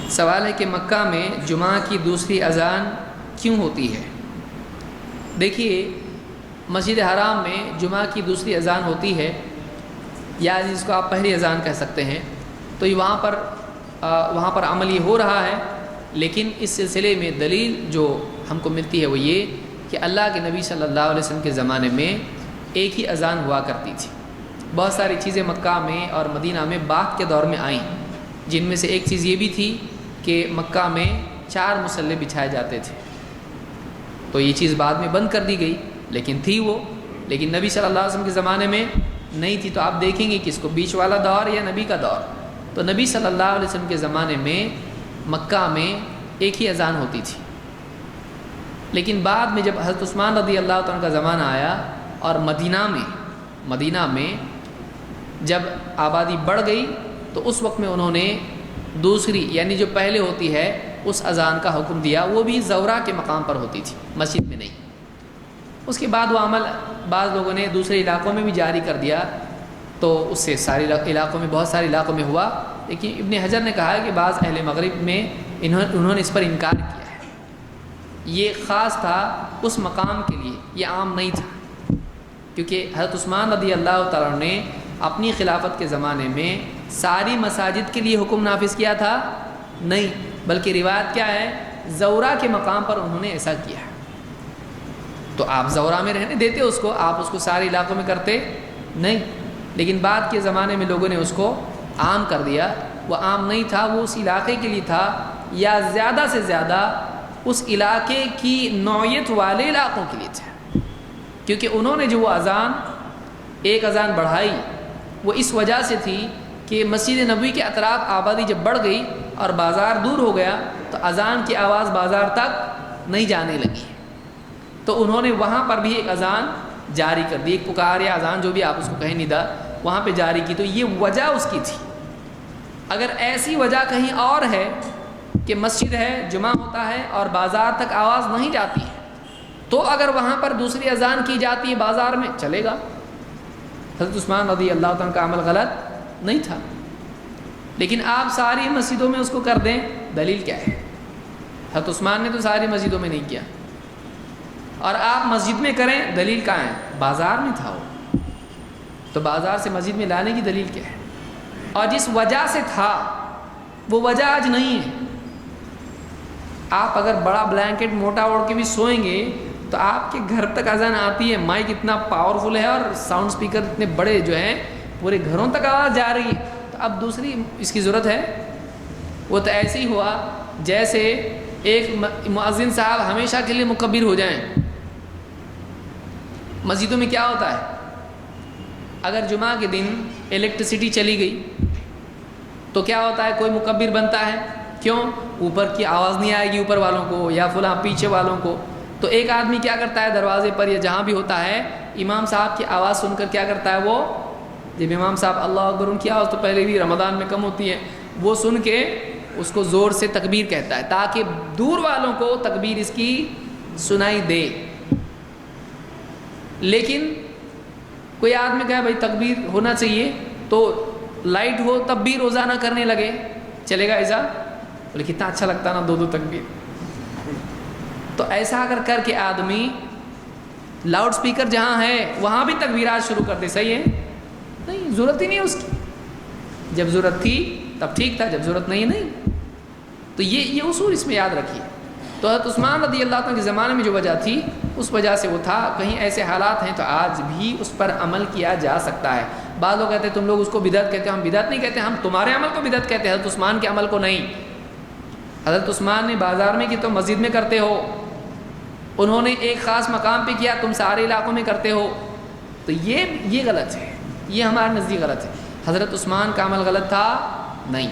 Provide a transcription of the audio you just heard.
سوال ہے کہ مکہ میں جمعہ کی دوسری اذان کیوں ہوتی ہے؟ دیکھیے، مسجد حرام میں جمعہ کی دوسری اذان ہوتی ہے، یا جس کو آپ پہلی اذان کہہ سکتے ہیں، تو یہ وہاں پر عمل یہ ہو رہا ہے، لیکن اس سلسلے میں دلیل جو ہم کو ملتی ہے وہ یہ کہ اللہ کے نبی صلی اللہ علیہ وسلم کے زمانے میں ایک ہی اذان ہوا کرتی تھی۔ بہت ساری چیزیں مکہ میں اور مدینہ میں بعد کے دور میں آئیں، جن میں سے ایک چیز یہ بھی تھی کہ مکہ میں 4 مصلے بچھائے جاتے تھے، تو یہ چیز بعد میں بند کر دی گئی، لیکن تھی وہ، لیکن نبی صلی اللہ علیہ وسلم کے زمانے میں نہیں تھی۔ تو آپ دیکھیں گے کہ اس کو بیچ والا دور یا نبی کا دور، تو نبی صلی اللہ علیہ وسلم کے زمانے میں مکہ میں ایک ہی اذان ہوتی تھی، لیکن بعد میں جب حضرت عثمان رضی اللہ تعالیٰ کا زمانہ آیا اور مدینہ میں جب آبادی بڑھ گئی، تو اس وقت میں انہوں نے دوسری یعنی جو پہلے ہوتی ہے اس اذان کا حکم دیا، وہ بھی زورا کے مقام پر ہوتی تھی، مسجد میں نہیں۔ اس کے بعد وہ عمل بعض لوگوں نے دوسرے علاقوں میں بھی جاری کر دیا، تو اس سے سارے علاقوں میں بہت سارے علاقوں میں ہوا، لیکن ابن حجر نے کہا ہے کہ بعض اہل مغرب میں انہوں نے اس پر انکار کیا ہے۔ یہ خاص تھا اس مقام کے لیے، یہ عام نہیں تھا، کیونکہ حضرت عثمان رضی اللہ تعالیٰ نے اپنی خلافت کے زمانے میں ساری مساجد کے لیے حکم نافذ کیا تھا نہیں، بلکہ روایت کیا ہے، زورا کے مقام پر انہوں نے ایسا کیا ہے۔ تو آپ زورا میں رہنے دیتے اس کو، آپ اس کو سارے علاقوں میں کرتے نہیں، لیکن بعد کے زمانے میں لوگوں نے اس کو عام کر دیا۔ وہ عام نہیں تھا، وہ اس علاقے کے لیے تھا، یا زیادہ سے زیادہ اس علاقے کی نوعیت والے علاقوں کے لیے تھا، کیونکہ انہوں نے جو وہ ایک اذان بڑھائی، وہ اس وجہ سے تھی کہ مسجد نبوی کے اطراف آبادی جب بڑھ گئی اور بازار دور ہو گیا، تو اذان کی آواز بازار تک نہیں جانے لگی، تو انہوں نے وہاں پر بھی ایک اذان جاری کر دی، ایک پکار یا اذان جو بھی آپ اس کو کہیں ندا، وہاں پہ جاری کی۔ تو یہ وجہ اس کی تھی۔ اگر ایسی وجہ کہیں اور ہے کہ مسجد ہے، جمعہ ہوتا ہے اور بازار تک آواز نہیں جاتی ہے، تو اگر وہاں پر دوسری اذان کی جاتی ہے بازار میں، چلے گا۔ حضرت عثمان رضی اللہ تعالیٰ کا عمل غلط نہیں تھا، لیکن آپ ساری مسجدوں میں اس کو کر دیں، دلیل کیا ہے؟ حضرت عثمان نے تو ساری مسجدوں میں نہیں کیا، اور آپ مسجد میں کریں، دلیل کہاں ہے؟ بازار میں تھا وہ، تو بازار سے مسجد میں لانے کی دلیل کیا ہے؟ اور جس وجہ سے تھا وہ وجہ آج نہیں ہے۔ آپ اگر بڑا بلینکٹ موٹا اوڑھ کے بھی سوئیں گے تو آپ کے گھر تک اذان آتی ہے، مائک اتنا پاورفل ہے اور ساؤنڈ سپیکر اتنے بڑے جو ہیں، پورے گھروں تک آواز جا رہی ہے، تو اب دوسری اس کی ضرورت ہے؟ وہ تو ایسے ہی ہوا جیسے ایک مؤذن صاحب ہمیشہ کے لیے مکبر ہو جائیں۔ مسجدوں میں کیا ہوتا ہے، اگر جمعہ کے دن الیکٹریسٹی چلی گئی تو کیا ہوتا ہے، کوئی مکبر بنتا ہے، کیوں؟ اوپر کی آواز نہیں آئے گی اوپر والوں کو یا فلاں پیچھے والوں کو، تو ایک آدمی کیا کرتا ہے، دروازے پر یا جہاں بھی ہوتا ہے، امام صاحب کی آواز سن کر کیا کرتا ہے، وہ جب امام صاحب اللہ اکبر، ان کی آواز تو پہلے بھی رمضان میں کم ہوتی ہے، وہ سن کے اس کو زور سے تکبیر کہتا ہے، تاکہ دور والوں کو تکبیر اس کی سنائی دے۔ لیکن کوئی آدمی کہے بھائی تکبیر ہونا چاہیے، تو لائٹ ہو تب بھی روزانہ کرنے لگے، چلے گا ایسا؟ بولے کتنا اچھا لگتا نا 2 تکبیر۔ تو ایسا اگر کر کے آدمی لاؤڈ سپیکر جہاں ہے وہاں بھی تکبیرات شروع کر دے، صحیح ہے؟ نہیں، ضرورت ہی نہیں اس کی۔ جب ضرورت تھی تب ٹھیک تھا، جب ضرورت نہیں۔ تو یہ اصول اس میں یاد رکھیے۔ تو حضرت عثمان رضی اللہ عنہ کے زمانے میں جو وجہ تھی، اس وجہ سے وہ تھا۔ کہیں ایسے حالات ہیں تو آج بھی اس پر عمل کیا جا سکتا ہے۔ بعض لوگ کہتے ہیں تم لوگ اس کو بدعت کہتے ہیں، ہم بدعت نہیں کہتے، ہم تمہارے عمل کو بدعت کہتے ہیں، حضرت عثمان کے عمل کو نہیں۔ حضرت عثمان نے بازار میں کی، تم مسجد میں کرتے ہو، انہوں نے ایک خاص مقام پہ کیا، تم سارے علاقوں میں کرتے ہو، تو یہ غلط ہے، یہ ہمارے نزدیک غلط ہے۔ حضرت عثمان کا عمل غلط تھا نہیں۔